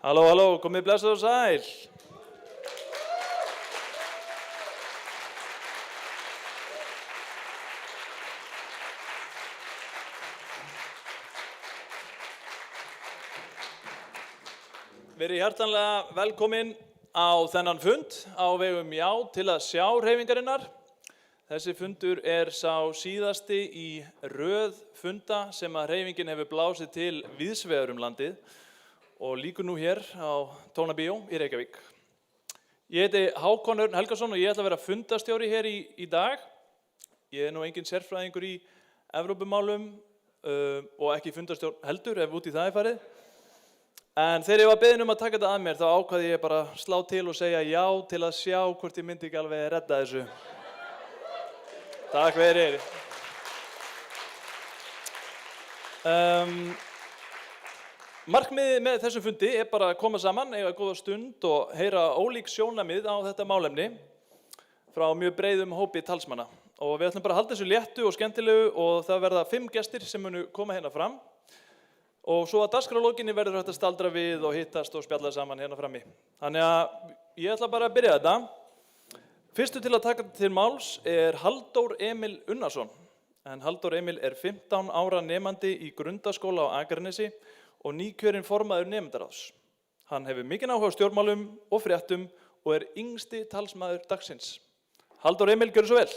Halló, halló, komið blessuð og sæl. Verið hjartanlega velkomin á þennan fund á vegum Já til að sjá hreyfingarinnar. Þessi fundur sá síðasti í röð funda sem að hreyfingin hefur blásið til víðsvegar landið og lýkur nú hér á Tónabíó í Reykjavík. Ég heiti Hákon Örn Helgason og ég ætla að vera fundastjóri hér í dag. Ég nú engin sérfræðingur í Evrópumálum og ekki fundastjórn heldur ef út í það farið. En þegar ég var beðinn að taka þetta að mér þá ákvaði ég bara að slá til og segja já til að sjá hvort ég myndi ekki alveg redda þessu. Takk fyrir. Markmiðið með þessum fundi bara að koma saman, eiga góða stund og heyra ólík sjónarmið á þetta málefni frá mjög breiðum hópi talsmanna. Og við ætlum bara að halda þessu léttu og skemmtilegu og það verða 5 gestir sem munu koma hérna fram. Og svo að dagskrárlokinni verður hægt að staldra við og hittast og spjalla saman hérna frammi. Þannig að ég ætla bara að byrja þetta. Fyrstu til að taka til máls Halldór Emil Unnarsson. En Halldór Emil 15 ára nemandi í grundaskóla á Akranesi og nýkjörinn formaður nemendaráðs. Hann hefur mikinn áhuga á stjórnmálum og fréttum og yngsti talsmaður dagsins. Halldór Emil, gjörðu svo vel.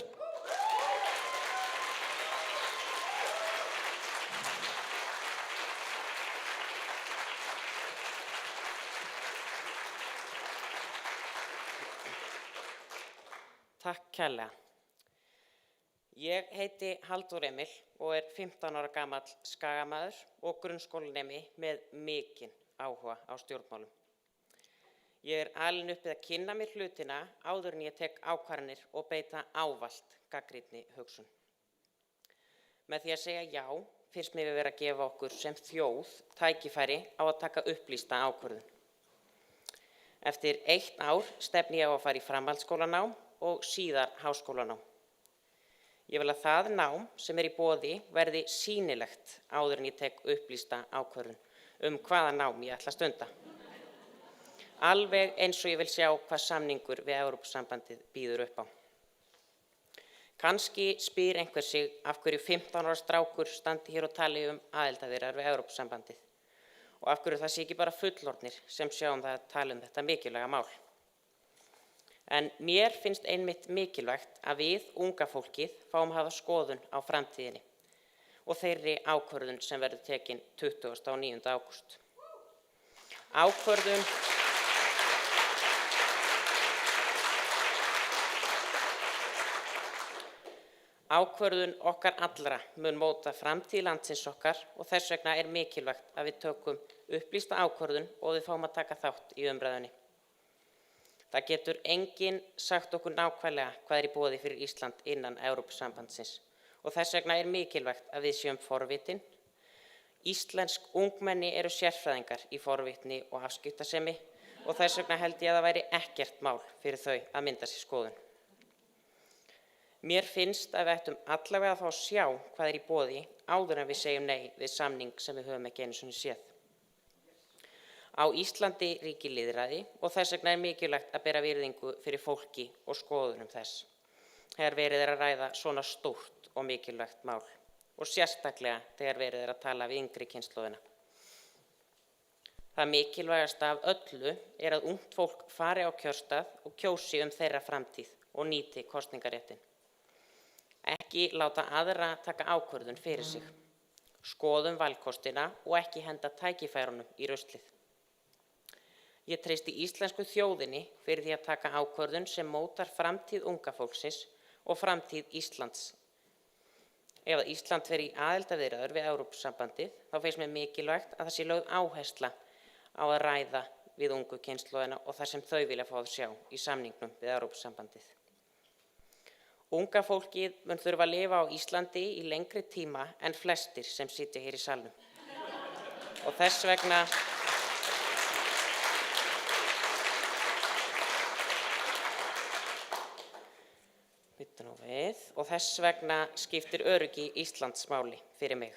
Takk kærlega. Ég heiti Halldór Emil og 15 ára gamall skagamaður og grunnskólanemi með mikinn áhuga á stjórnmálum. Ég alinn upp við að kynna mér hlutina áður en ég tek ákvarðanir og beita ávallt gagnrýnni hugsun. Með því að segja já, finnst mér við vera að gefa okkur sem þjóð tækifæri á að taka upplýsta ákvörðun. Eftir 1 ár stefni ég á að fara í framhaldsskólanám og síðar háskólanám. Ég vil að það nám sem í boði verði sýnilegt áður en ég tek upplýsta ákvörðun hvaða nám ég ætla að stunda. Alveg eins og ég vil sjá hvað samningur við Evrópusambandið býður upp á. Kannski spyr einhver sig af hverju 15 ára strákur standi hér og tali aðildarviðræður við Evrópusambandið og af hverju það sé ekki bara fullorðnir sem sjáum það að tala þetta mikilvæga mál. En mér finnst einmitt mikilvægt að við unga fólkið fáum að hafa skoðun á framtíðinni og þeirri ákvörðun sem verður tekin 29. ágúst. Ákvörðun okkar allra mun móta framtíð landsins okkar og þess vegna mikilvægt að við tökum upplýsta ákvörðun og við fáum að taka þátt í umræðunni. Það getur enginn sagt okkur nákvæmlega hvað í boði fyrir Ísland innan Evrópusambandsins og þess vegna mikilvægt að við séum forvitin. Íslensk ungmenni eru sérfræðingar í forvitni og afskiptasemi og þess vegna held ég að það væri ekkert mál fyrir þau að mynda sér skoðun. Mér finnst að við ættum allavega að fá að sjá hvað í boði áður en við segjum nei við samning sem við höfum ekki einu sinni séð. Á Íslandi ríkir lýðræði og þess vegna mikilvægt að bera virðingu fyrir fólki og skoðunum þess. Þegar verið að ræða svona stórt og mikilvægt mál og sérstaklega þegar verið að tala við yngri kynslóðina. Það mikilvægasta af öllu að ungt fólk fari á kjörstað og kjósi þeirra framtíð og nýti kosningaréttinn. Ekki láta aðra taka ákvörðun fyrir sig. Skoðum valkostina og ekki henda tækifærunum í ruslið. Ég treysti íslensku þjóðinni fyrir því að taka ákvörðun sem mótar framtíð unga fólksins og framtíð Íslands. Ef Ísland fer í aðildarviðræður við Evrópusambandið, þá finnst mér mikilvægt að það sé lögð áhersla á að ræða við ungu kynslóðina og það sem þau vilja fá að sjá í samningnum við Evrópusambandið. Unga fólkið mun þurfa að lifa á Íslandi í lengri tíma en flestir sem sitja hér í salnum. Og þess vegna skiptir öryggi Íslands máli fyrir mig.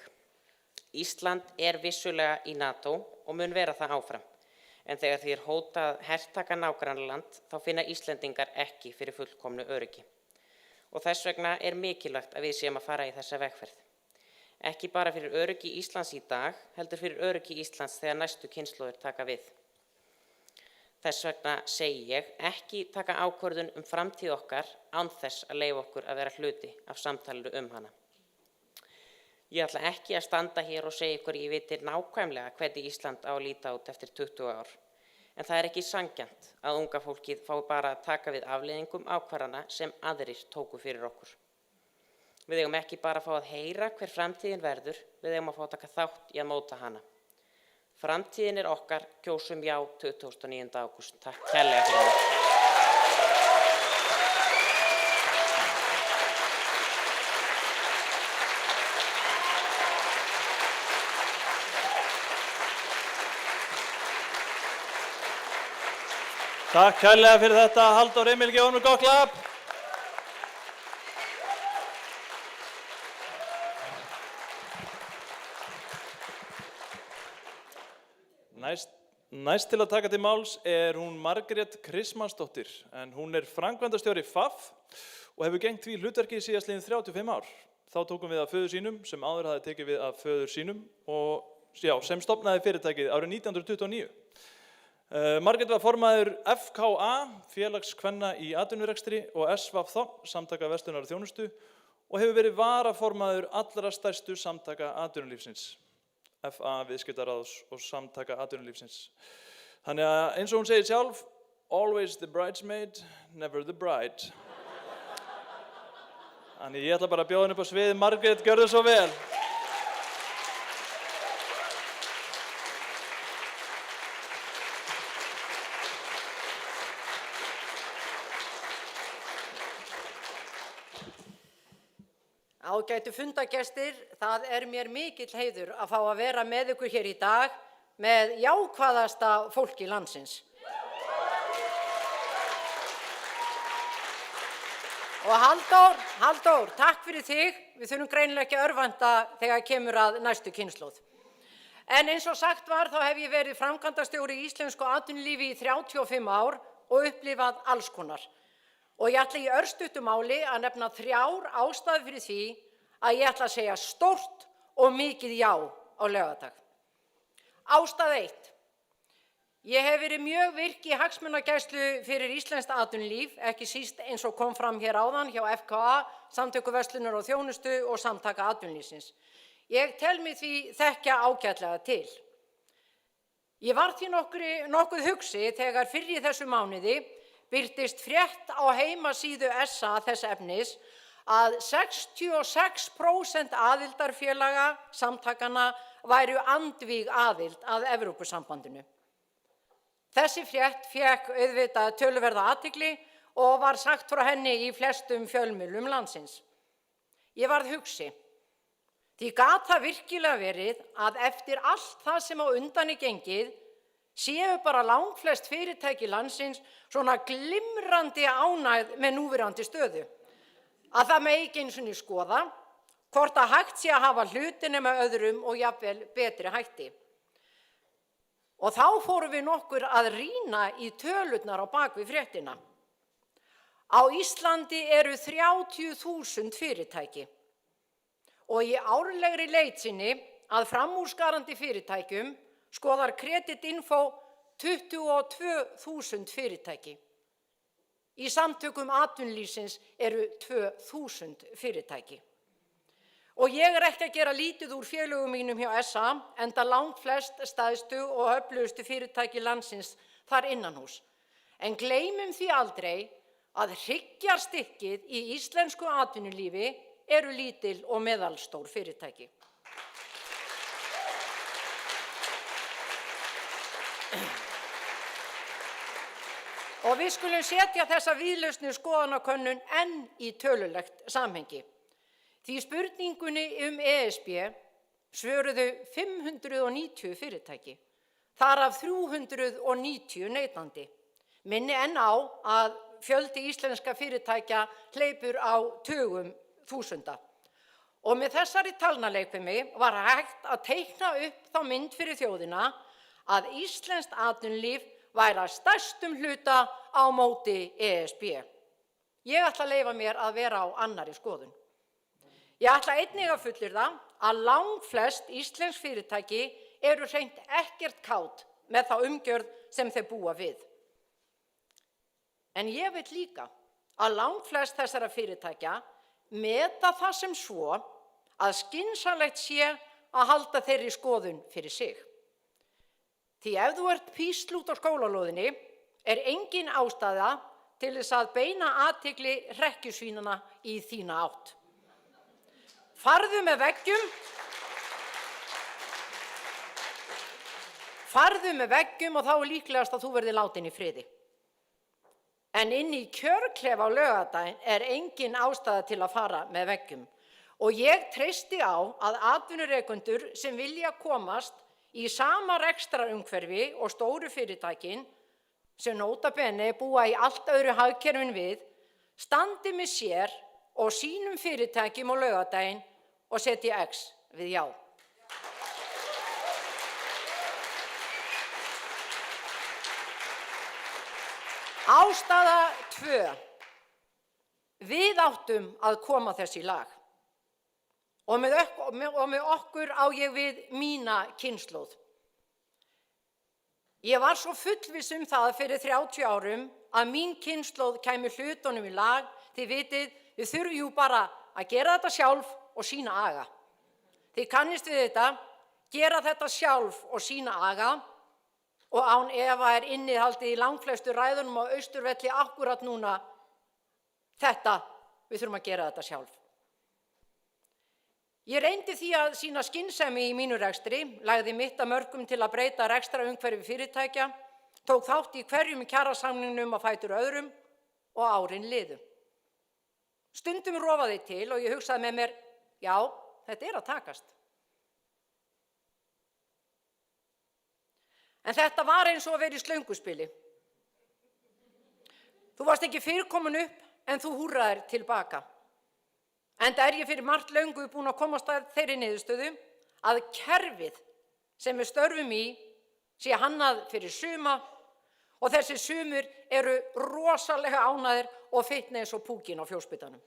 Ísland vissulega í NATO og mun vera það áfram. en þegar því hótað hertaka nágrannaland þá finna Íslendingar ekki fyrir fullkomnu öryggi. Og þess vegna mikilvægt að við séum að fara í þessa vegferð. Ekki bara fyrir öryggi Íslands í dag, heldur fyrir öryggi Íslands þegar næstu kynslóðir taka við. Þess vegna segi ég ekki taka ákvörðun framtíð okkar án þess að leyfa okkur að vera hluti af samtalinu hana. Ég ætla ekki að standa hér og segja ykkur ég viti nákvæmlega hvernig Ísland á að líta út eftir 20 ár. En það ekki sanngjarnt að unga fólkið fái bara að taka við afleiðingum ákvarðana sem aðrir tóku fyrir okkur. Við eigum ekki bara að fá að heyra hver framtíðin verður, við eigum að fá að taka þátt í að móta hana. Framtíðin okkar, kjósum já 29. ágúst. Takk kærlega fyrir mig. Takk kærlega fyrir þetta, Halldór Emil, gefum nú gott klapp. Næst til að taka til máls hún Margrét Kristmannsdóttir, en hún framkvæmdastjóri FAF og hefur gegnt því hlutverki síðastliðin 35 ár. Þá tókum við af föður sínum, sem áður hafði tekið við af föður sínum og sem stofnaði fyrirtækið árið 1929. Margrét var formaður FKA, Félagskvenna í atvinnurekstri og SVAF, Samtaka verslunar og þjónustu, og hefur verið varaformaður allra stærstu samtaka atvinnulífsins, FA, Viðskiptaráðs og Samtaka atvinnulífsins. Þannig að eins og hún segir sjálf, always the bridesmaid, never the bride. Þannig ég ætla bara að bjóða henni upp á svið. Margrét, gjörðu svo vel. Ágætu fundargestir, það mér mikill heiður að fá að vera með ykkur hér í dag með jákvæðasta fólki landsins. Og Halldór, takk fyrir þig. Við þurfum greinilega ekki að örvænta þegar kemur að næstu kynslóð. En eins og sagt var, þá hef ég verið framkvæmdastjóri í íslensku atvinnulífi í 35 ár og upplifað alls konar. Og ég ætla í örstuttu máli að nefna 3 ástæður fyrir því að ég ætla að segja stórt og mikið já á laugardag. Ástæða 1. Ég hef verið mjög virk í hagsmunagæslu fyrir íslenskt atvinnulíf, ekki síst eins og kom fram hér áðan hjá FKA, Samtöku verslunar og þjónustu og Samtaka atvinnulífsins. Ég tel mig því þekkja ágætlega til. Ég var því nokkuð hugsi þegar fyrr í þessu mánuði birtist frétt á heimasíðu SA þess efnis að 66% aðildarfélaga samtakana væru andvíg aðild að Evrópusambandinu. Þessi frétt fékk auðvitað töluverða athygli og var sagt frá henni í flestum fjölmiðlum landsins. Ég varð hugsi. Því gat það virkilega verið að eftir allt það sem á undan gengið séu bara langflest fyrirtæki landsins svona glimrandi ánægð með núverandi stöðu. Að það megi ekki einu sinni skoða hvort að hægt sé að hafa hlutina með öðrum og jafnvel betri hætti. Og þá fórum við nokkur að rýna í tölurnar á bak við fréttina. Á Íslandi eru 30.000 fyrirtæki og í árlegri leit sinni að framúrskarandi fyrirtækjum skoðar Kreditinfo 22.000 fyrirtæki. Í samtökum atvinnulífsins eru 2.000 fyrirtæki. Og ég ekki að gera lítið úr félögum mínum hjá SA, enda langflest stærstu og öflugustu fyrirtæki landsins þar innanhús. En gleymum því aldrei að hryggjarstykkið í íslensku atvinnulífi eru lítil og meðalstór fyrirtæki. Og við skulum setja þessa víðlausnu skoðanakönnun enn í tölulegt samhengi. Því spurningunni ESB svöruðu 590 fyrirtæki, þar af 390 neytandi. Minni enn á að fjöldi íslenska fyrirtækja hleypur á tugum þúsunda. Og með þessari talnaleikfimi var hægt að teikna upp þá mynd fyrir þjóðina að íslenskt atvinnulíf væri að stærstum hluta á móti ESB. Ég ætla að leyfa mér að vera á annarri skoðun. Ég ætla einnig að fullyrða að langflest íslensk fyrirtæki eru hreint ekkert kát með þá umgjörð sem þau búa við. En ég veit líka að langflest þessara fyrirtækja meta það sem svo að skynsamlegt sé að halda þeirri skoðun fyrir sig. Því ef þú ert písl út á skólalóðinni er engin ástæða til þess að beina athygli hrekkjusvínana í þína átt. Farðu með veggjum og þá er líklegast að þú verði látin í friði. En inn í kjörklefa á laugardaginn er engin ástæða til að fara með veggjum. Og ég treysti á að atvinnurekendur sem vilja komast í sama rekstrarumhverfi og stóru fyrirtækin, sem nota bene búa í allt öðru hagkerfin við, standi með sér og sínum fyrirtækjum á laugardaginn og setji X við já. Ástæða 2. Við áttum að koma þess í lag. Og með okkur á ég við mína kynslóð. Ég var svo fullviss það fyrir 30 árum að mín kynslóð kæmi hlutunum í lag. Þið vitið, við þurfum jú bara að gera þetta sjálf og sýna aga. Þið kannist við þetta, gera þetta sjálf og sýna aga. Og án efa er innihaldið í langflestu ræðunum á Austurvelli akkurat núna þetta, við þurfum að gera þetta sjálf. Ég reyndi því að sýna skynsemi í mínu rekstri, lagði mitt að mörkum til að breyta rekstrarumhverfi fyrirtækja, tók þátt í hverjum kjarasamningnum á fætur öðrum og árin liðu. Stundum rofaði til og ég hugsaði með mér, já, þetta er að takast. En þetta var eins og að vera í slönguspili. Þú varst ekki fyrr komin upp en þú húrraðir tilbaka. Enda er ég fyrir margt löngu búin að komast að þeirri niðurstöðu að kerfið sem við störfum í sé hannað fyrir suma og þessi sumur eru rosalega ánægðir og fitna eins og púkin á fjósbitanum.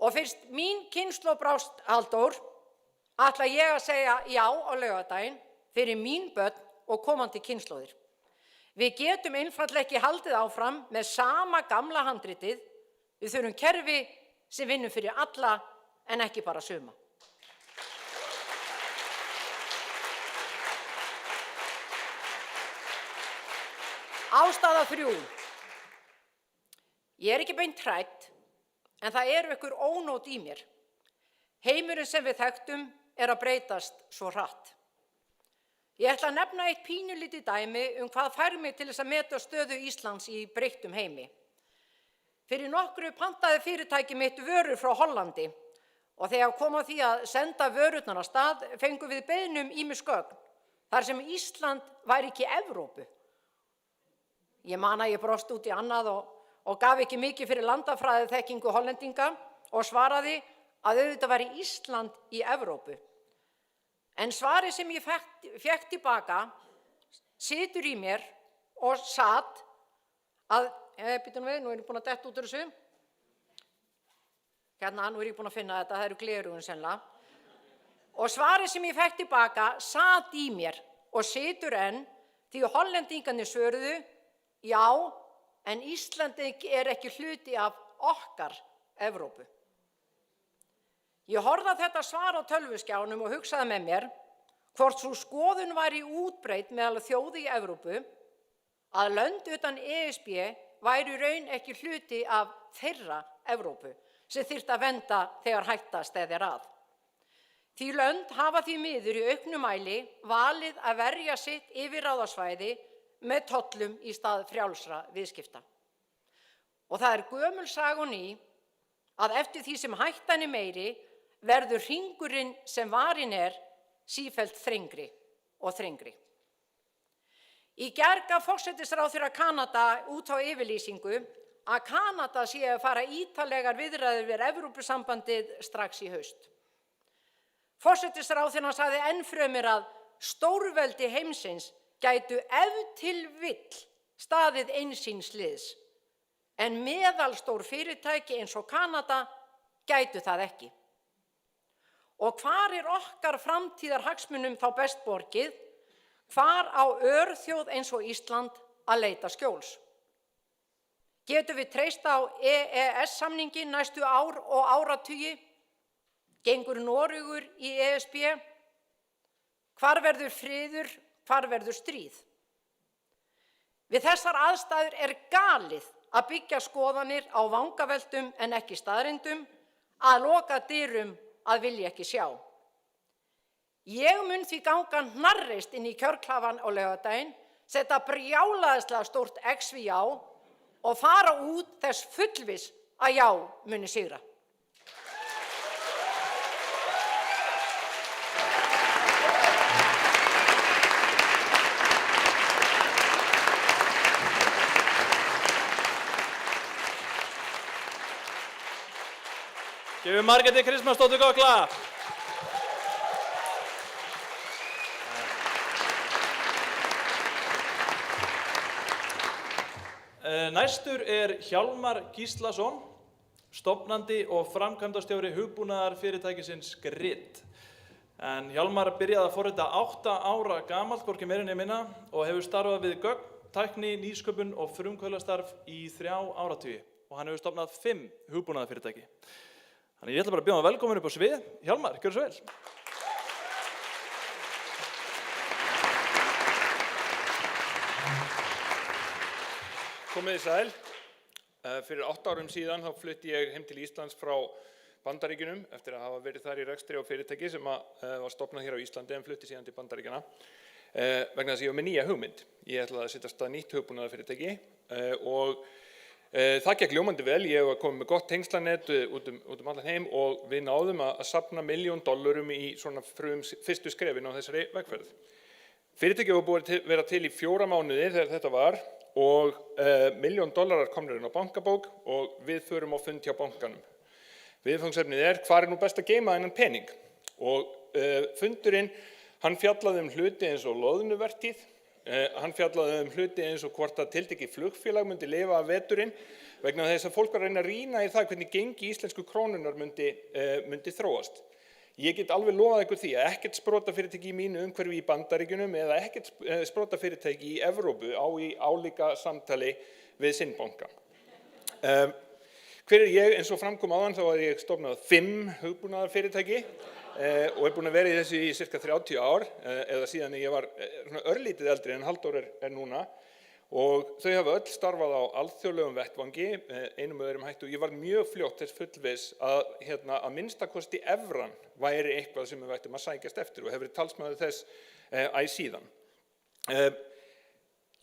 Og fyrst mín kynslóð brást Halldór, ætla ég að segja já á laugardaginn fyrir mín börn og komandi kynslóðir. Við getum einfaldlega ekki haldið áfram með sama gamla handritið. Við þurfum kerfi sem vinnur fyrir alla en ekki bara suma. Ástæða 3. Ég er ekki beint hrædd, en það eru einhver ónót í mér. Heimurinn sem við þekktum er að breytast svo hratt. Ég ætla að nefna eitt pínulítið dæmi hvað fær mig til þess að meta stöðu Íslands í breyttum heimi. Fyrir nokkru pantaði fyrirtæki mitt vörur frá Hollandi og þegar kom að því að senda vörurnar af stað fengum við beiðnum ýmis gögn þar sem Ísland væri ekki Evrópu. Ég man að ég brosti út í annað og gaf ekki mikið fyrir landafræði þekkingu hollendinga og svaraði að auðvitað væri Ísland í Evrópu. En svarið sem ég fékk tilbaka situr í mér og satt að, býtum við, nú er ég búin að detta út úr þessu. Hérna, nú er ég búin að finna þetta, það eru gleraugun sennilega. Og svarið sem ég fékk tilbaka satt í mér og situr enn því hollendingarnir svöruðu, já, en Íslandi er ekki hluti af okkar Evrópu. Ég horfði á þetta svar á tölvuskjánum og hugsaði með mér hvort sú skoðun væri útbreidd meðal þjóða í Evrópu að lönd utan ESB væri í raun ekki hluti af þeirra Evrópu sem þyrfti að vernda þegar hætta steðjar að. Því lönd hafa því miður í auknum mæli valið að verja sitt yfirráðasvæði með tollum í stað frjálsra viðskipta. Og það er gömul saga og ný að eftir því sem hættan er meiri verður hringurinn sem varinn er sífellt þrengri og þrengri. Í gær gaf forsætisráðherra Kanada út á yfirlýsingu að Kanada sé að fara ítarlegar viðræður við Evrópusambandið strax í haust. Forsætisráðherra sagði enn fremur að stórveldi heimsins gætu ef til vill staðið einsýns liðs, en meðalstór fyrirtæki eins og Kanada gætu það ekki. Og hvar okkar framtíðarhagsmunum þá best borgið? Hvar á örþjóð eins og Ísland að leita skjóls? Getum við treyst á EES-samninginn næstu ár og áratugi? Gengur Noregur í ESB? Hvar verður friður? Hvar verður stríð? Við þessar aðstæður galið að byggja skoðanir á vangaveltum en ekki staðreyndum, að loka dyrum að vilja ekki sjá. Ég mun því ganga hnarreist inn í kjörklafan á laugardaginn, setja brjálæðislega stórt X við já og fara út þess fullviss að já muni sigra. Gefum Margréti Kristmannsdóttur gott klapp. Næstur Hjálmar Gíslason, stofnandi og framkvæmdastjóri hugbúnaðarfyrirtækisins Grid. En Hjálmar byrjaði að forrita 8 ára gamalt, hvorki meira né minna, og hefur starfað við gögn, tækni, nýsköpun og frumkvöðlastarf í 3 áratugi. Og hann hefur stofnað 5 hugbúnaðarfyrirtæki. Þannig ég ætla bara að bjóða hann velkomin upp á svið. Hjálmar, gjörðu svo vel. Komið þið sæl. Fyrir 8 árum síðan þá flutti ég heim til Íslands frá Bandaríkjunum eftir að hafa verið þar í rekstri á fyrirtæki sem var stofnað hér á Íslandi en flutti síðan til Bandaríkjanna vegna þess að ég var með nýja hugmynd. Ég ætlaði að setja af stað nýtt hugbúnaðarfyrirtæki og það gekk ljómandi vel. Ég var komið með gott tengslanett út allan heim og við náðum að safna $1 milljón í svona fyrstu skrefin á þessari vegferð. Fyrirtækið var búið að vera til í 4 mánuði þegar þetta var og $1 milljón komnir inn á bankabók og við förum á fund hjá bankanum. Viðfangsefnið hvar nú best að geyma þennan pening? Og fundurinn, hann fjallaði hluti eins og loðnuvertíð, hann fjallaði hluti eins og hvort að tiltekið flugfélag myndi lifa af veturinn vegna þess að fólk var að reyna að rýna í það hvernig gengi íslensku krónunnar myndi þróast. Ég get alveg lofað ykkur því að ekkert sprotafyrirtæki í mínu umhverfi í Bandaríkjunum eða ekkert sprotafyrirtæki í Evrópu á í álíka samtali við sinn banka. Hver ég? Eins og framkom áðan þá ég stofnað 5 hugbúnaðarfyrirtæki og búinn að vera í þessu í cirka 30 ár eða síðan ég var örlítið eldri en Halldór núna og þau hafa öll starfað á alþjóðlegum vettvangi einum og öðrum hætti og ég var mjög fljótt þess fullviss að minnstakosti evran væri eitthvað sem við ættum að sækjast eftir og hefur verið talsmaður þess síðan.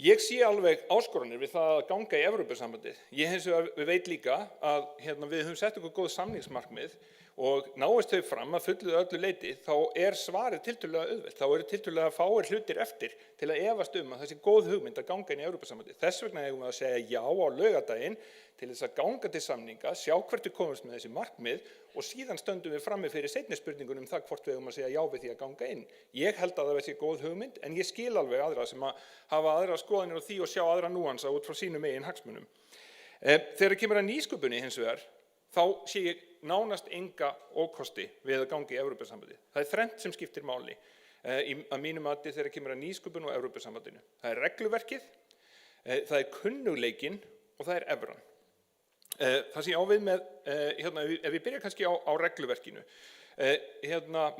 Ég sé alveg áskoranir við það að ganga í Evrópusambandið. Ég hins vegar veit líka að við höfum sett okkur góð samningsmarkmið og náist þau fram að fullu öllu leyti þá svarið tiltölulega auðvelt. Þá eru tiltölulega fáir hlutir eftir til að efast að það sé góð hugmynd að ganga inn í Evrópusambandið. Þess vegna eigum við að segja já á laugardaginn til þess að ganga til samninga, sjá hvert við komumst með þessi markmið og síðan stöndum við frammi fyrir seinni spurningunum það hvort við eigum að segja já við því að ganga inn. Ég held að það sé góð hugmynd en ég skil alveg aðra sem að hafa aðra skoðanir á því og sjá aðra núansa út frá sínum eigin hagsmunum. Þegar kemur að nýsköpunni hins vegar, þá sé ég nánast enga ókosti við að ganga í Evrópusambandið. Það þrennt sem skiptir máli að mínu mati þegar kemur að nýsköpun og Evrópusambandinu. Það regluverkið, það kunnugleikinn og það evran. Það sem ég á við með, ef við byrja kannski á regluverkinu.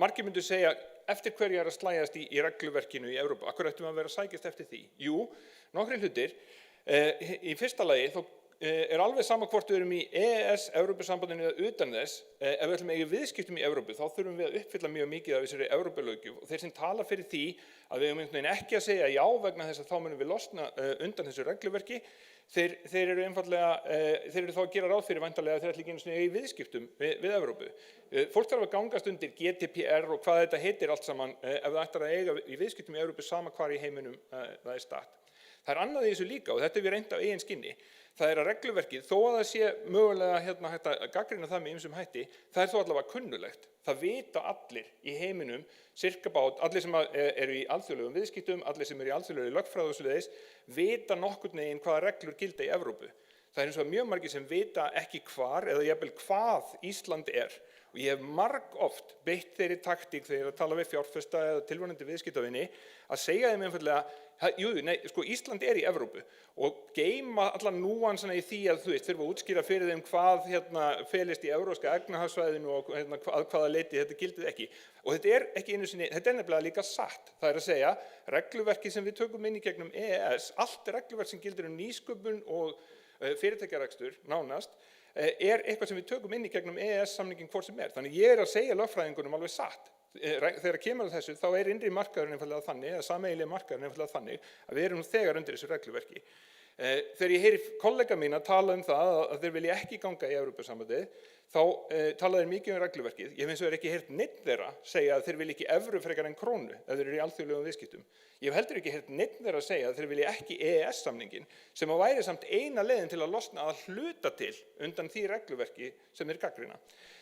Margir myndu segja, eftir hverju að slægjast í regluverkinu í Evrópu? Af hverju ættum við að vera að sækjast eftir því? Jú, nokkrir hlutir. Í fyrsta lagi þá alveg sama hvort við erum í EES, Evrópusambandinu eða utan þess, ef við ætlum að eiga viðskiptum í Evrópu, þá þurfum við að uppfylla mjög mikið af þessari Evrópulöggjöf og þeir sem tala fyrir því að við eigum ekki að segja já vegna þess að þá munum við losna undan þessu regluverki, þeir eru einfaldlega, þeir eru þá að gera ráð fyrir væntanlega að þeir ætla ekki einu sinni að eiga í viðskiptum við Evrópu. Fólk þarf að gangast undir GDPR og hvað þetta heitir allt saman ef það ætlar að eiga í viðskiptum í Evrópu sama hvar í heiminum það statt. Það annað í þessu líka og þetta hef ég reynt af eigin skinni. Það að regluverkið, þó að það sé mögulega hægt að gagnrýna það með ýmsum hætti, það þó allavega kunnulegt. Það vita allir í heiminum, allir sem eru í alþjóðlegum viðskiptum, allir sem eru í alþjóðlegri lögfræði og svoleiðis, vita nokkurn veginn hvaða reglur gilda í Evrópu. Það hins vegar mjög margir sem vita ekki hvar eða jafnvel hvað Ísland og ég hef margoft beitt þeirri taktík þegar ég að tala við fjárfesta eða tilvonandi viðskiptavini að segja þeim einfaldlega, Ísland í Evrópu og geyma allan núansana í því að þurfa að útskýra fyrir þeim hvað felist í evrópska efnahagssvæðinu og hvaða leyti þetta gildir ekki. Og þetta ekki einu sinni, þetta nefnilega líka satt. Það að segja, regluverkið sem við tökum inn í gegnum EES, allt regluverk sem gildir nýsköpun og fyrirtækjarekstur nánast, eitthvað sem við tökum inn í gegnum EES-samningin hvort sem Þannig ég að segja lögfræðingunum alveg satt. Þegar kemur að þessu, þá innri markaðurinn einfaldlega þannig, eða sameiginlegi markaðurinn einfaldlega þannig, að við erum nú þegar undir þessu regluverki. Þegar ég heyri kollega mína tala það að þeir vilja ekki ganga í Evrópusambandið, þá tala þeir mikið regluverkið. Ég hef hins vegar ekki heyrt neinn þeirra segja að þeir vilja ekki evru frekar en krónu ef þeir eru í alþjóðlegum viðskiptum. Ég hef heldur ekki heyrt neinn þeirra segja að þeir vilja ekki EES-samningin sem væri samt eina leiðin til að losna að hluta til undan því regluverki sem þeir gagnrýna.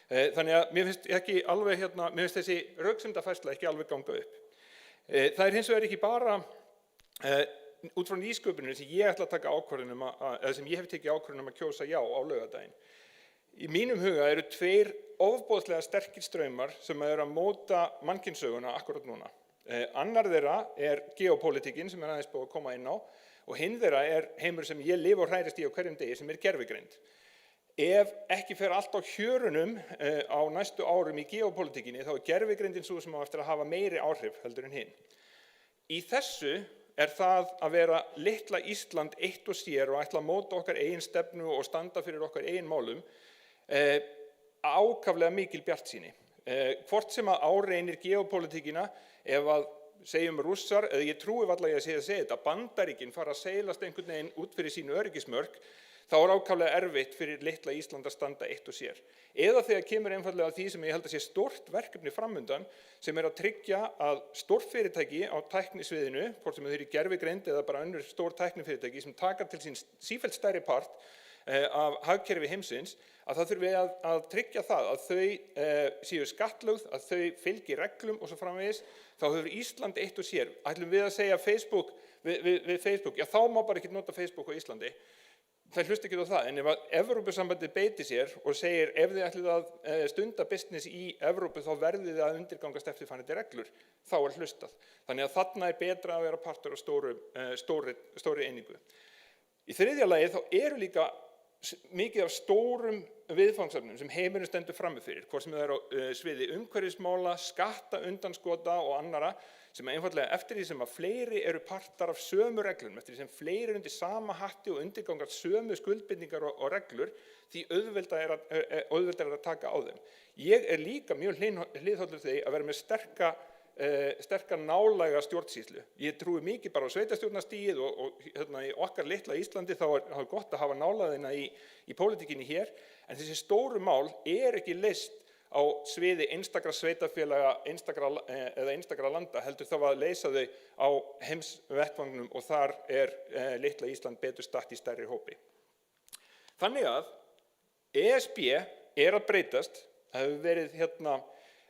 Þannig að mér finnst ekki alveg mér finnst þessi röksemdafærsla ekki alveg ganga upp. Það hins vegar ekki bara út frá nýsköpuninu sem ég ætla að taka ákvörðun eða sem ég hef tekið ákvörðun að kjósa já á laugardaginn. Í mínum huga eru tveir ofboðslega sterkir straumar sem eru að móta mannkynssöguna akkurat núna. Annar þeirra geopólitíkin sem aðeins búið að koma inn á og hinn þeirra heimur sem ég lifi og hræðist í á hverjum degi sem gervigreind. Ef ekki fer allt á hjörunum á næstu árum í geopólitíkinni þá gervigreindin svo sem á eftir að hafa meiri áhrif heldur en hinn. Í þessu það að vera litla Ísland eitt og sér og ætla að móta okkar eigin stefnu og standa fyrir okkar eigin málum ákaflega mikil bjartsýni. Hvort sem að áreinir geopólitíkina ef að segjum Rússar, eða ég trúi varla ég að segja þetta, Bandaríkin fara að seilast einhvern veginn út fyrir sínu öryggismörk, þá ákaflega erfitt fyrir litla Ísland að standa eitt og sér. Eða þegar kemur einfaldlega því sem ég held að sé stórt verkefni framundan sem að tryggja að stórfyrirtæki á tæknisviðinu, hvort sem þau eru gervigreind eða bara önnur stór tæknifyrirtæki sem taka til sín sífellt stærri part af hagkerfi heimsins, að það þurfi að tryggja það að þau séu skattlögð, að þau fylgi reglum og svo framvegis, þá hefur Ísland eitt og sér. Ætlum við að segja Facebook, við Facebook, já þá má bara ekki nota Facebook á Íslandi. Það hlusta ekki á það, en ef að Evrópusambandið beiti sér og segir ef þið ætlið að stunda business í Evrópu þá verðið þið að undirgangast eftirfarandi reglur, þá hlustað. Þannig að þarna betra að vera partur af stóri einingu. Í þriðja lagi þá eru líka mikið af stórum viðfangsefnum sem heimurinn stendur frammi fyrir, hvort sem það á sviði umhverfismála, skatta, undanskota og annara, sem einfaldlega eftir því sem að fleiri eru partar af sömu reglum, eftir því sem fleiri eru undir sama hatti og undirgangast sömu skuldbindningar og reglur, því auðveldar að taka á þeim. Ég líka mjög hliðhollur því að vera með sterka nálæga stjórnsýslu. Ég trúi mikið bara á sveitarstjórnarstigið og í okkar litla Íslandi þá gott að hafa nálægðina í pólitíkinni hér, en þessi stóru mál ekki leyst á sviði einstakra sveitarfélaga eða einstakra landa, heldur þá að leysa þau á heimsvettvangnum og þar litla Ísland betur statt í stærri hópi. Þannig að ESB að breytast, það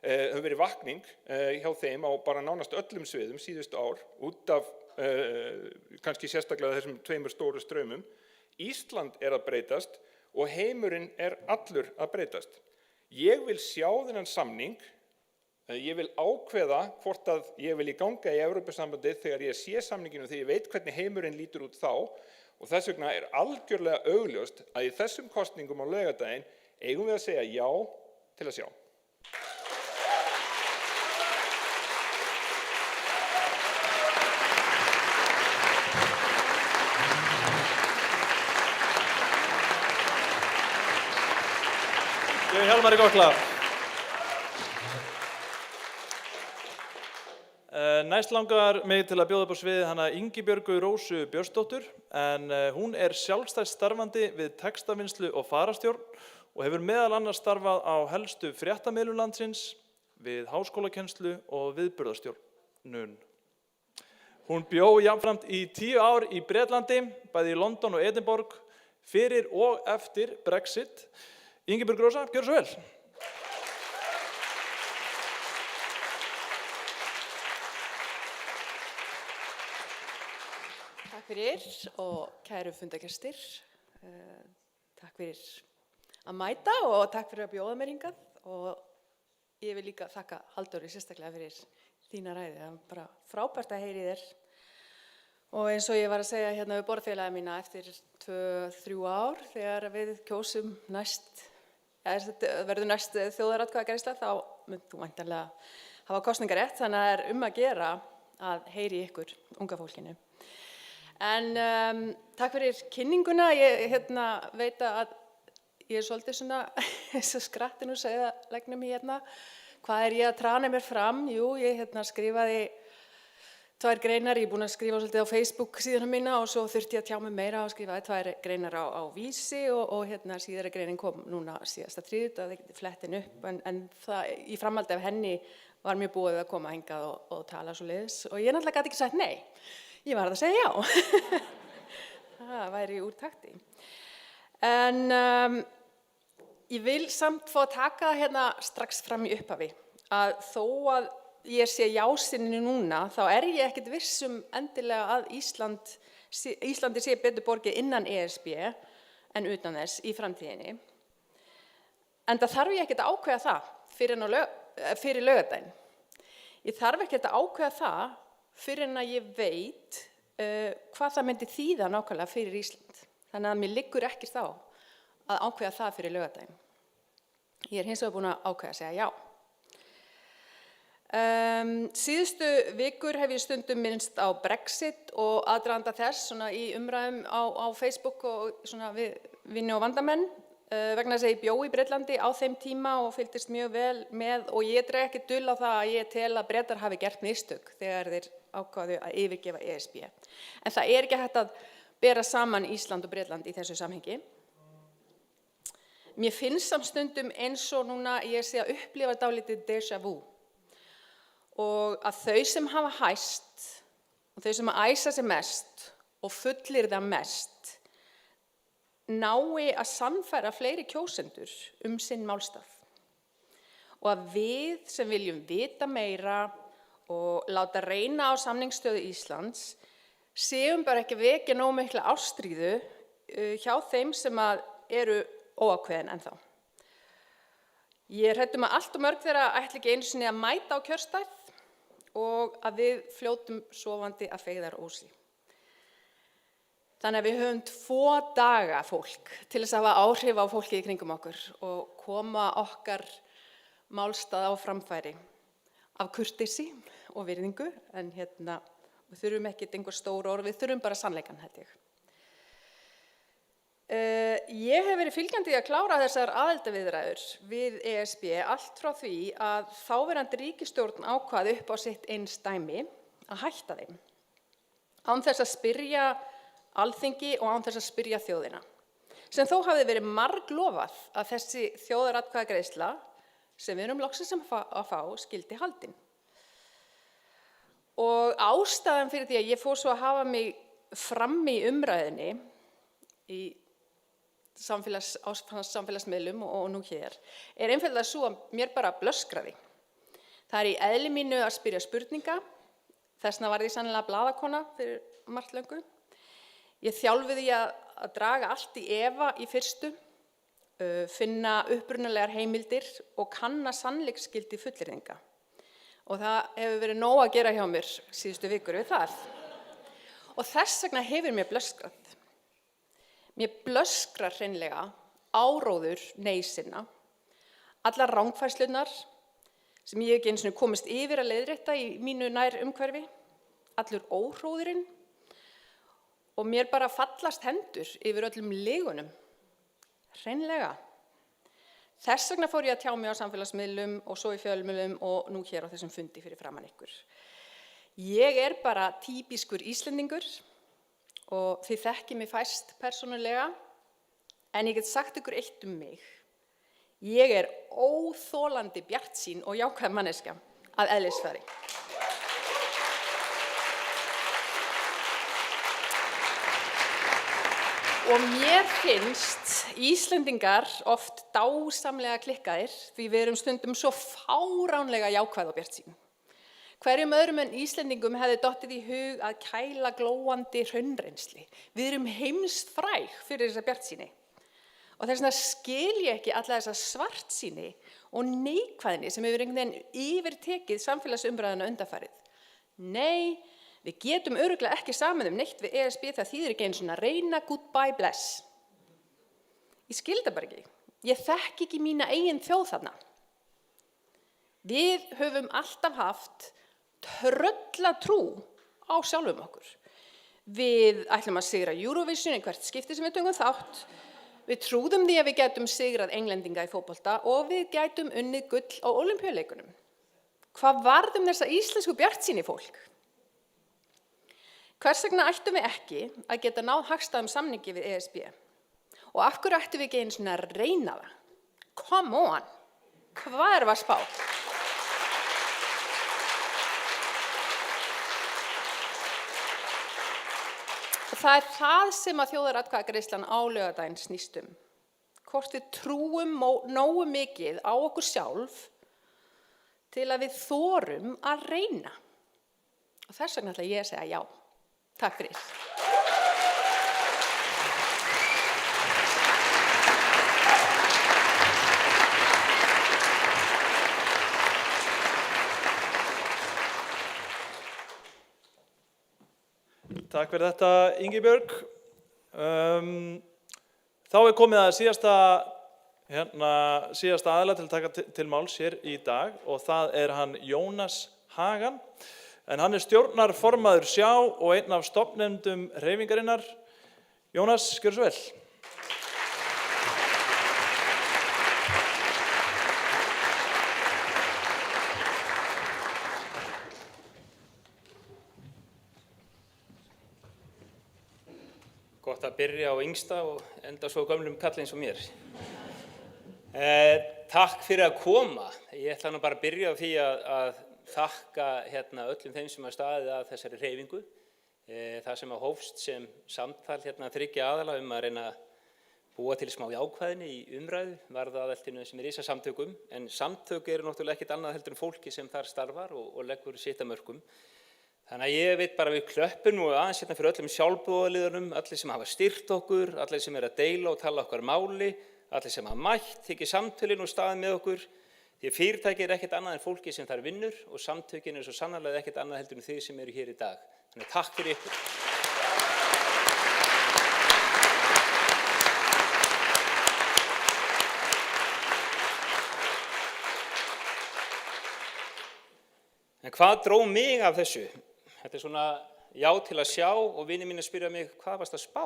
hefur verið vakning hjá þeim á bara nánast öllum sviðum síðustu ár út af kannski sérstaklega þessum tveimur stóru straumum. Ísland að breytast og heimurinn allur að breytast. Ég vil sjá þennan samning, ég vil ákveða hvort að ég vil ganga í Evrópusambandið þegar ég sé samninginu og þegar ég veit hvernig heimurinn lítur út þá og þess vegna algjörlega augljóst að í þessum kosningum á laugardaginn eigum við að segja já til að sjá. Hjálmari Gottla. Næst langar mig til að bjóða upp á sviðið hana Ingibjörgu Rósu Björnsdóttur, en hún sjálfstætt starfandi við textavinnslu og fararstjórn og hefur meðal annars starfað á helstu fréttamiðlum landsins, við háskólakennslu og viðburðarstjórnun. Hún bjó jafnframt í 10 ár í Bretlandi, bæði í London og Edinborg, fyrir og eftir Brexit. Ingibjörg Rósa, gjörðu svo vel. Takk fyrir og kæru fundargestir. Takk fyrir að mæta og takk fyrir að bjóða mér hingað og ég vil líka þakka Halldóri sérstaklega fyrir þína ræði. Það er bara frábært að heyri þér og eins og ég var að segja hérna við borðfélaga mína eftir 2-3 ár þegar við kjósum verður næst þjóðaratkvæðagreiðsla þá munt þú væntanlega hafa kosningarétt þannig að það er að gera að heyri ykkur unga fólkinu. En takk fyrir kynninguna, ég veit að ég er svolítið svona eins og skrattin úr segðalegnum hérna. Hvað er ég að trana mér fram? Jú, ég skrifaði 2 greinar, ég er búin að skrifa svolítið á Facebook síðuna mína og svo þurfti ég að tjá mig meira og skrifaði 2 greinar á Vísi og síðari greinin kom núna síðasta þriðjudag, það geti flettin upp en það, í framhaldi af henni var mér búið að koma hingað og tala svoleiðis og ég náttúrulega gat ekki sagt nei. Ég varð að segja já. Það væri úr takti. En ég vil samt fá að taka hérna strax fram í upphafi að þó að ég sé jásinni núna þá er ég ekkert viss endilega að Íslandi sé betur borgið innan ESB en utan þess í framtíðinni. En það þarf ég ekkert að ákveða það fyrir laugardaginn. Ég þarf ekkert að ákveða það fyrir en að ég veit hvað það myndi þýða nákvæmlega fyrir Ísland. Þannig að mér liggur ekki þá að ákveða það fyrir laugardaginn. Ég er hins vegar búin að ákveða að segja já. Síðustu vikur hef ég stundum minnst á Brexit og aðdraganda þess svona í umræðum á Facebook og svona við vini og vandamenn vegna þess að ég bjó í Bretlandi á þeim tíma og fylgdist mjög vel með og ég dreg ekki dul á það að ég tel að Bretar hafi gert mistök þegar þeir ákváðu að yfirgefa ESB. En það er ekki hægt að bera saman Ísland og Bretland í þessu samhengi. Mér finnst samstundum eins og núna ég sé að upplifa dálítið déjà vu og að þau sem hafa hæst og þau sem æsa sig mest og fullyrða mest nái að sannfæra fleiri kjósendur sinn málstað og að við sem viljum vita meira og láta reyna á samningsstöðu Íslands séum bara ekki vekja nógu mikla ástríðu hjá þeim sem eru óákveðin ennþá. Ég er hrædd að allt og mörg þeirra ætli ekki einu sinni að mæta á kjörstað og að við fljótum sofandi að feigðarósi. Þannig að við höfum 2 daga fólk til þess að hafa áhrif á fólkið í kringum okkur og koma okkar málstað á framfæri af kurteisi og virðingu en við þurfum ekkert einhver stór orð, við þurfum bara sannleikann held ég. Ég hef verið fylgjandi í að klára þessar aðildarviðræður við ESB allt frá því að þáverandi ríkisstjórn ákvað upp á sitt einsdæmi að hætta þeim án þess að spyrja Alþingi og án þess að spyrja þjóðina sem þó hafði verið marglofað að þessi þjóðaratkvæðagreiðsla sem við erum loksins að fá skyldi haldin. Og ástæðan fyrir því að ég fór svo að hafa mig frammi í umræðinni í samfélagsmiðlum og nú hér er einfaldlega svo að mér bara blöskraði. Það er í eðli mínu að spyrja spurninga, þessna var ég sannlega blaðakona fyrir margt löngu. Ég þjálfuði að draga allt í efa í fyrstu, finna upprunalegar heimildir og kanna sannleiksgildi fullyrðinga. Og það hefur verið nóg að gera hjá mér síðustu vikur við það. Og þess vegna hefur mér blöskrað. Mér blöskrar hreinlega áróður neysinna, allar rangfærslunar sem ég ekki einu sinni komist yfir að leiðrétta í mínu nær umhverfi, allur óhróðurinn og mér bara fallast hendur yfir öllum lygunum, hreinlega. Þess vegna fór ég að tjá mig á samfélagsmiðlum og svo í fjölmiðlum og nú hér á þessum fundi fyrir framan ykkur. Ég er bara típiskur Íslendingur og þið þekkið mig fæst persónulega, en ég get sagt ykkur eitt mig. Ég er óþolandi bjartsýn og jákvæð manneskja að eðlisfari. Og mér finnst Íslendingar oft dásamlega klikkaðir því við erum stundum svo fáránlega jákvæð og bjartsýn. Hverjum öðrum en Íslendingum hefði dottið í hug að kæla glóandi hraunrennsli. Við erum heimsfræg fyrir þessa bjartsýni. Og þess vegna skil ég ekki alla þessa svartsýni og neikvæðni sem hefur einhvern veginn yfirtekið samfélagsumræðuna undanfarið. Nei, við getum örugglega ekki samið neitt við ESB, það þýðir ekki einu svona reyna, goodbye, bless. Ég skil þetta bara ekki. Ég þekki ekki mína eigin þjóð þarna. Við höfum alltaf haft tröllatrú á sjálfum okkur. Við ætlum að sigra Eurovision í hvert skipti sem við tökum þátt. Við trúðum því að við gætum sigrað englendinga í fótbolta og við gætum unnið gull á Ólympíuleikunum. Hvað varð þessa íslensku bjartsýni fólk? Hvers vegna ættum við ekki að geta náð hagstæðum samningi við ESB? Og af hverju ættum við ekki einu svona að reyna það? Come on! Hvað erum við að spá? Það er það sem að þjóðaratkvæðagreiðslan á laugardaginn snýst um. Hvort við trúum nógu mikið á okkur sjálf til að við þorum að reyna. Og þess vegna ætla ég að segja já. Takk fyrir. Takk fyrir þetta, Ingibjörg. Þá er komið að síðasta aðila til að taka til máls hér í dag og það er hann Jónas Hagan. En hann er stjórnarformaður Sjá og einn af stofnendum hreyfingarinnar. Jónas, gjörðu svo vel. Gott að byrja á yngsta og enda svo gömlum kalli eins og mér. Takk fyrir að koma. Ég ætla nú bara að byrja á því að þakka öllum þeim sem hafa staðið að þessari hreyfingu. Það sem hófst sem samtal þriggja aðala að reyna að búa til smá jákvæðni í umræðu varð aðaltinu sem er í þessar samtökum. En samtök eru náttúrulega ekkert annað heldur en fólki sem þar starfar og leggur sitt af mörkum. Þannig að ég veit bara við klöppum og aðeins fyrir öllum sjálfboðaliðunum, allir sem hafa styrkt okkur, allir sem að deila og tala okkar máli, allir sem hafa mætt, tekið samtölin og staðið með okkur. Því fyrirtæki er ekkert annað en fólki sem þar vinnur og samtökin eru svo sannarlega ekkert annað heldur en þið sem eru hér í dag. Þannig takk fyrir ykkur. En hvað dró mig af þessu? Þetta er svona já til að sjá og vinir mín að spyrja mig hvað varst að spá?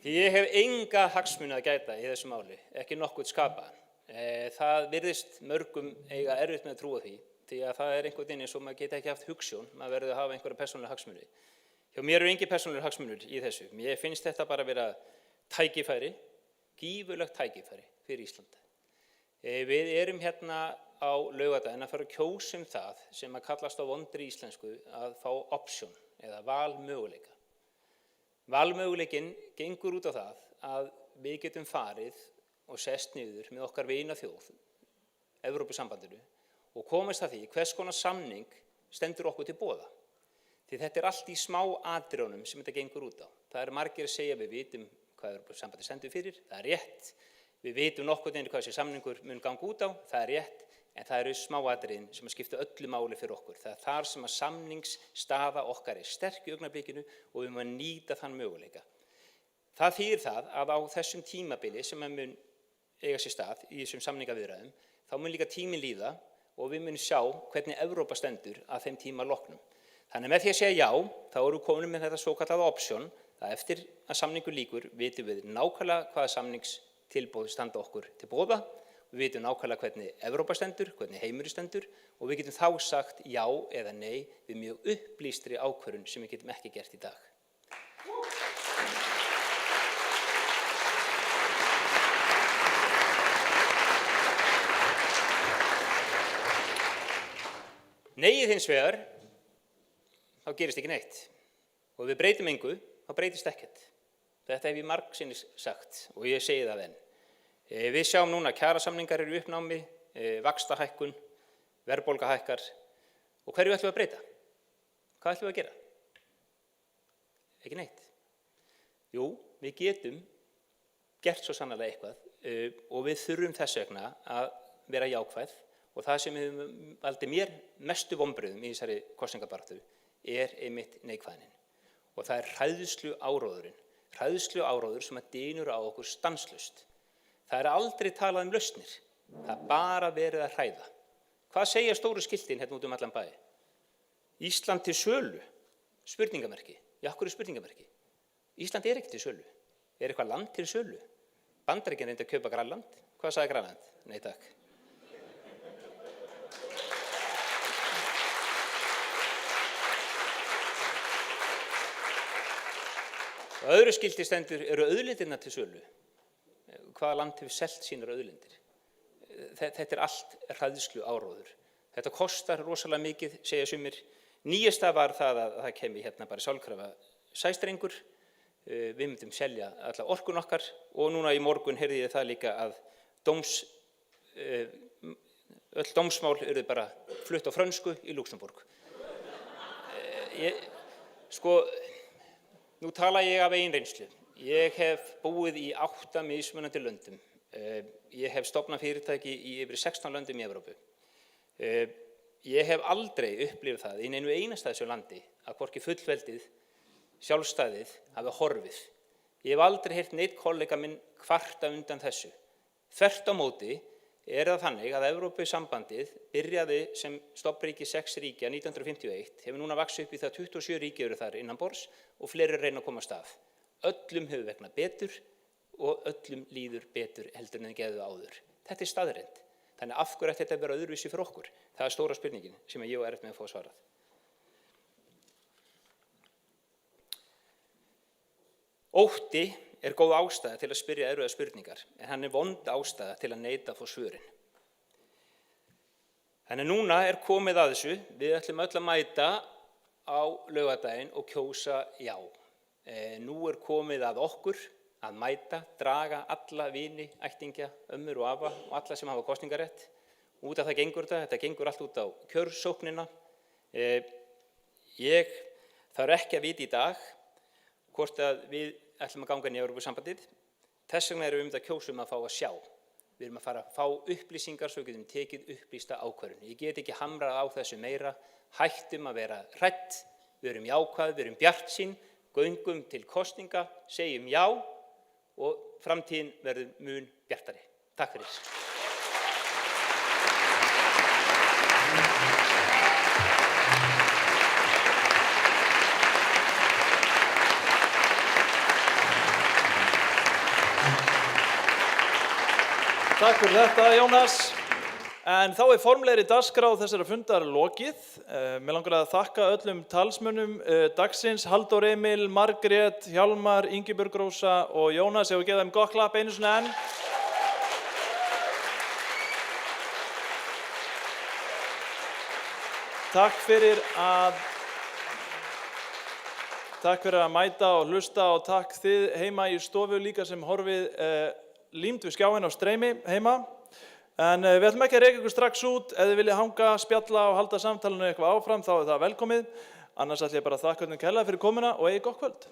Því ég hef enga hagsmuni að gæta í þessu máli, ekki nokkuð skapaðan. Það virðist mörgum eiga erfitt með að trúa því, því að það er einhvern veginn eins og maður geti ekki haft hugsjón, maður verður að hafa einhverja persónulega hagsmuni. Hjá mér eru engin persónulega hagsmunir í þessu. Mér finnst þetta bara vera tækifæri, gífurlegt tækifæri fyrir Ísland. Við erum á laugardaginn að fara að kjósa það sem að kallast á vondri íslensku að fá option eða valmöguleika. Valmöguleikin gengur út á það að við getum farið og sest niður með okkar vinaþjóð, Evrópusambandinu, og komast að því hvers konar samning stendur okkur til boða. Því þetta er allt í smá atriðunum sem þetta gengur út á. Það er margir að segja við vitum hvað Evrópusambandið stendur fyrir, það er rétt. Við vitum nokkuð hvað þessi samningur mun ganga út á, það er rétt. En það eru smáatriðin sem að skipta öllu máli fyrir okkur. Það er þar sem að samningsstaða okkar er sterk í augnablikinu og við munum nýta þann möguleika. Það þýðir það að á þessum tímabili sem að mun eiga sér stað í þessum samningaviðræðum, þá mun líka tíminn líða og við munum sjá hvernig Evrópa stendur að þeim tíma loknum. Þannig með því að segja já, þá eru við komin með þetta svokallaða option, að eftir að samningur lýkur vitum við nákvæmlega hvaða samningstilboð standa okkur til boða. Við vitum nákvæmlega hvernig Evrópa stendur, hvernig heimurinn stendur og við getum þá sagt já eða nei við mjög upplýstri ákvörðun sem við getum ekki gert í dag. Neiið hins vegar, þá gerist ekki neitt og við breytum engu þá breytist ekkert. Þetta hef ég margsinnis sagt og ég segi það enn. Við sjáum núna að kjarasamningar eru í uppnámi, vaxtahækkun, verðbólga hækkar og hverju ætlum við að breyta? Hvað ætlum við að gera? Ekki neitt. Jú, við getum gert svo sannarlega eitthvað og við þurfum þess vegna að vera jákvæð og það sem hefur valdið mér mestu vonbrigðum í þessari kosningabaráttu einmitt neikvæðnin. Og það hræðslu áróður sem að dynur á okkur stanslaust. Það aldrei talað lausnir, það bara verið að hræða. Hvað segja stóru skiltin hérna út allan bæ? Ísland til sölu? Spurningamerki. Já, af hverju spurningamerki? Ísland ekki til sölu. Eitthvað land til sölu? Bandaríkin reyndi að kaupa Grænland. Hvað sagði Grænland? Nei, takk. Og öðru skilti stendur eru auðlindirnar til sölu. Hvaða land hefur selt sínar auðlindir? Þetta allt hræðslu áróður. Þetta kostar rosalega mikið, segja sumir. Nýjasta var það að það kemi hérna bara sjálfkrafa sæstrengur. Við myndum selja alla orkun okkar og núna í morgun heyrði ég það líka að öll dómsmál eru bara flutt á frönsku í Luxemborg. Nú tala ég af eigin reynslu. Ég hef búið í 8 mismunandi löndum. Ég hef stofnað fyrirtæki í yfir 16 löndum í Evrópu. Ég hef aldrei upplifað það í neinu einasta þessu landi að hvorki fullveldið, sjálfstæðið hafi horfið. Ég hef aldrei heyrt neitt kollega minn kvarta undan þessu. Þvert á móti það þannig að Evrópusambandið byrjaði sem stofnríki 6 ríkja 1951, hefur núna vaxið upp í það 27 ríki eru þar innanborðs og fleiri reyna að komast af. Öllum hefur vegnað betur og öllum líður betur heldur en geðu áður. Þetta staðreynd. Þannig af hverju ætti þetta að vera öðruvísi fyrir okkur? Það stóra spurningin sem ég á erfitt með að fá svarað. Ótti góð ástæða til að spyrja erfiðar spurningar, en hann vond ástæða til að neita að fá svörin. Þannig núna komið að þessu, við ætlum öll að mæta á laugardaginn og kjósa já. Nú komið að okkur að mæta, draga alla vini, ættingja, ömmur og afa og alla sem hafa kosningarétt. Út af það gengur þetta gengur allt út á kjörsóknina. Ég þarf ekki að vita í dag hvort að við ætlum að ganga inn í Evrópusambandið. Þess vegna við að kjósum að fá að sjá. Við erum að fara að fá upplýsingar svo við getum tekið upplýsta ákvörðun. Ég get ekki hamrað á þessu meira, hættum að vera hrædd, við erum jákvæð, við erum bjartsýn, göngum til kosninga, segjum já og framtíðin verður mun bjartari. Takk fyrir. Takk fyrir þetta, Jónas. En þá formlegri dagskrá þessara fundar lokið. Mig langar að þakka öllum talsmönnum dagsins, Halldór Emil, Margrét, Hjálmar, Ingibjörg Rósa og Jónas. Ég vil gefa þeim gott klapp einu sinni enn. Takk fyrir að mæta og hlusta og takk þið heima í stofu líka sem horfið límt við skjáinn á streymi heima. En við ætlum ekki að reka ykkur strax út. Ef þið viljið hanga, spjalla og halda samtalinu eitthvað áfram þá það velkomið. Annars ætlum ég bara að þakka öllum kærlega fyrir komuna og eigið gott kvöld.